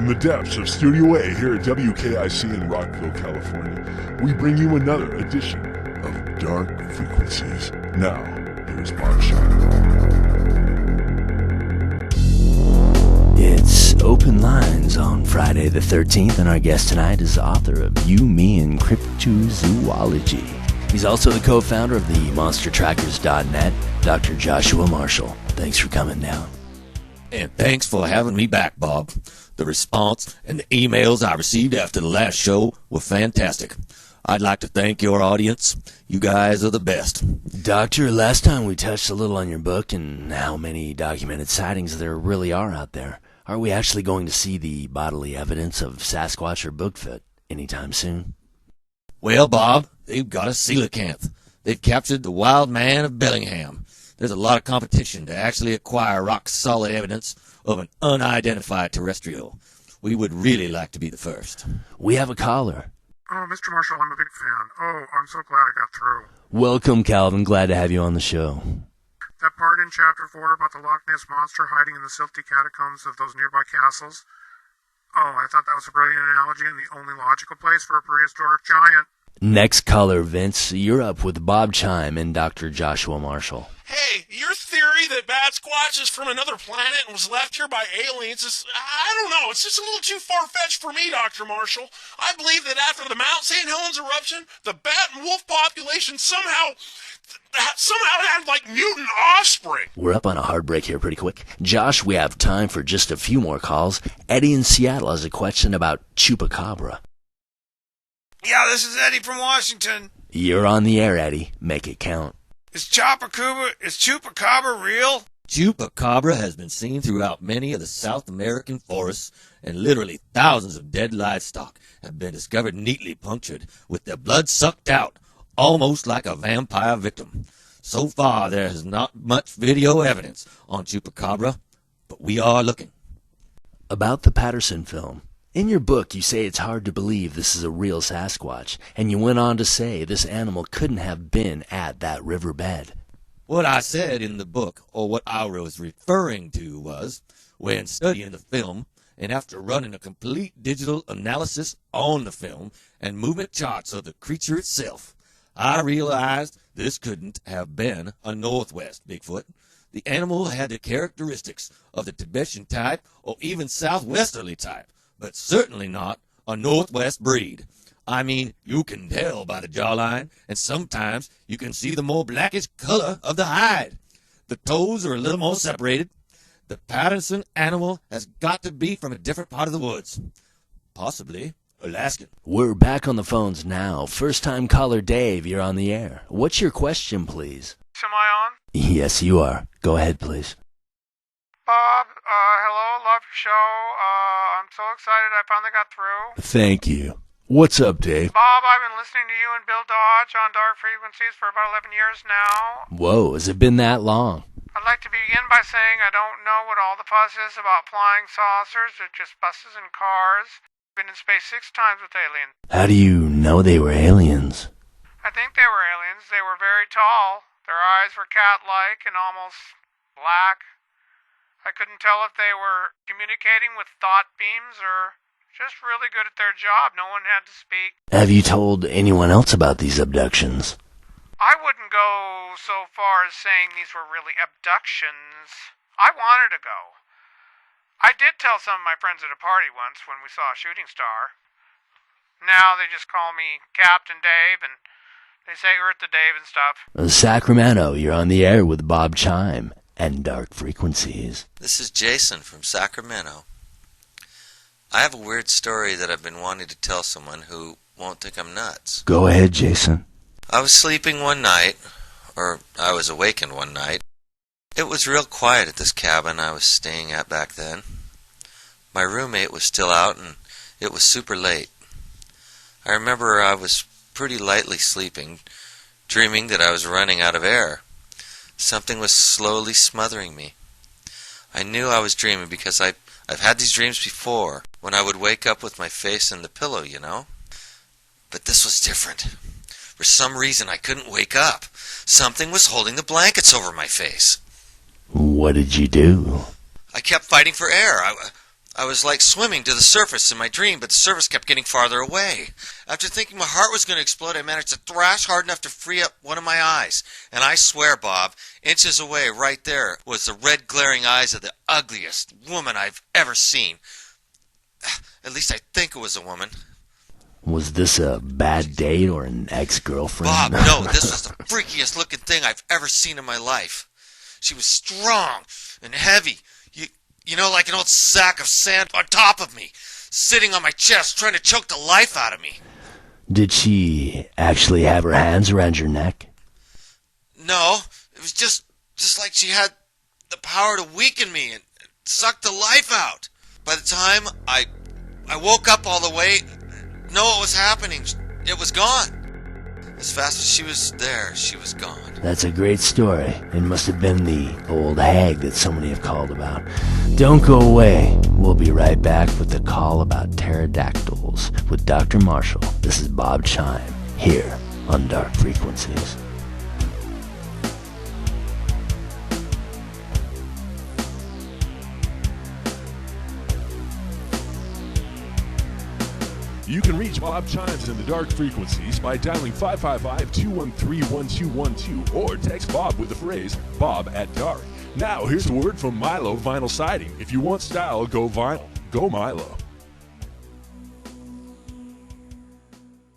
From the depths of Studio A here at WKIC in Rockville, California, we bring you another edition of Dark Frequencies. Now, here's Bob It's Open Lines on Friday the 13th, and our guest tonight is the author of You, Me, and Cryptozoology. He's also the co-founder of the MonsterTrackers.net, Dr. Joshua Marshall. Thanks for coming down. And thanks for having me back, Bob. The response and the emails I received after the last show were fantastic. I'd like to thank your audience. You guys are the best. Doctor, last time we touched a little on your book and how many documented sightings there really are out there. Are we actually going to see the bodily evidence of Sasquatch or Bigfoot anytime soon? Well, Bob, they've got a coelacanth. They've captured the wild man of Bellingham. There's a lot of competition to actually acquire rock-solid evidence of an unidentified terrestrial. We would really like to be the first. We have a caller. Oh, Mr. Marshall, I'm a big fan. Oh, I'm so glad I got through. Welcome, Calvin. Glad to have you on the show. That part in Chapter 4 about the Loch Ness Monster hiding in the silty catacombs of those nearby castles. Oh, I thought that was a brilliant analogy and the only logical place for a prehistoric giant. Next caller, Vince. You're up with Bob Chime and Dr. Joshua Marshall. Hey, your theory that Sasquatch is from another planet and was left here by aliens is, I don't know, it's just a little too far-fetched for me, Dr. Marshall. I believe that after the Mount St. Helens eruption, the bat and wolf population somehow had, like, mutant offspring. We're up on a hard break here pretty quick. Josh, we have time for just a few more calls. Eddie in Seattle has a question about chupacabra. Yeah, this is Eddie from Washington. You're on the air, Eddie. Make it count. Is chupacabra real? Chupacabra has been seen throughout many of the South American forests, and literally thousands of dead livestock have been discovered neatly punctured, with their blood sucked out, almost like a vampire victim. So far, there is not much video evidence on chupacabra, but we are looking. About the Patterson film. In your book, you say it's hard to believe this is a real Sasquatch, and you went on to say this animal couldn't have been at that riverbed. What I said in the book, or what I was referring to, was, when studying the film, and after running a complete digital analysis on the film and movement charts of the creature itself, I realized this couldn't have been a Northwest Bigfoot. The animal had the characteristics of the Tibetan type or even southwesterly type, but certainly not a Northwest breed. I mean, you can tell by the jawline, and sometimes you can see the more blackish color of the hide. The toes are a little more separated. The Patterson animal has got to be from a different part of the woods, possibly Alaskan. We're back on the phones now. First-time caller Dave, you're on the air. What's your question, please? Am I on? Yes, you are. Go ahead, please. Bob, hello, love your show. I'm so excited I finally got through. Thank you. What's up, Dave? Bob, I've been listening to you and Bill Dodge on Dark Frequencies for about 11 years now. Whoa, has it been that long? I'd like to begin by saying I don't know what all the fuss is about flying saucers. They're just buses and cars. Been in space 6 times with aliens. How do you know they were aliens? I think they were aliens. They were very tall. Their eyes were cat-like and almost black. I couldn't tell if they were communicating with thought beams or just really good at their job. No one had to speak. Have you told anyone else about these abductions? I wouldn't go so far as saying these were really abductions. I wanted to go. I did tell some of my friends at a party once when we saw a shooting star. Now they just call me Captain Dave, and they say Eartha Dave and stuff. Sacramento, you're on the air with Bob Chime and Dark Frequencies. This is Jason from Sacramento. I have a weird story that I've been wanting to tell someone who won't think I'm nuts. Go ahead, Jason. I was sleeping one night, or I was awakened one night. It was real quiet at this cabin I was staying at back then. My roommate was still out, and it was super late. I remember I was pretty lightly sleeping, dreaming that I was running out of air. Something was slowly smothering me. I knew I was dreaming because I've had these dreams before, when I would wake up with my face in the pillow, you know? But this was different. For some reason, I couldn't wake up. Something was holding the blankets over my face. What did you do? I kept fighting for air. I was like swimming to the surface in my dream, but the surface kept getting farther away. After thinking my heart was going to explode, I managed to thrash hard enough to free up one of my eyes. And I swear, Bob, inches away right there was the red glaring eyes of the ugliest woman I've ever seen. At least I think it was a woman. Was this a bad date or an ex-girlfriend? Bob, no, this was the freakiest looking thing I've ever seen in my life. She was strong and heavy. You know, like an old sack of sand on top of me, sitting on my chest, trying to choke the life out of me. Did she actually have her hands around your neck? No, it was just like she had the power to weaken me and suck the life out. By the time I woke up all the way, know what was happening, it was gone. As fast as she was there, she was gone. That's a great story. It must have been the old hag that so many have called about. Don't go away. We'll be right back with the call about pterodactyls with Dr. Marshall. This is Bob Chime, here on Dark Frequencies. You can reach Bob Chimes in the Dark Frequencies by dialing 555-213-1212 or text Bob with the phrase Bob at Dark. Now, here's a word from Milo Vinyl Siding. If you want style, go vinyl. Go Milo.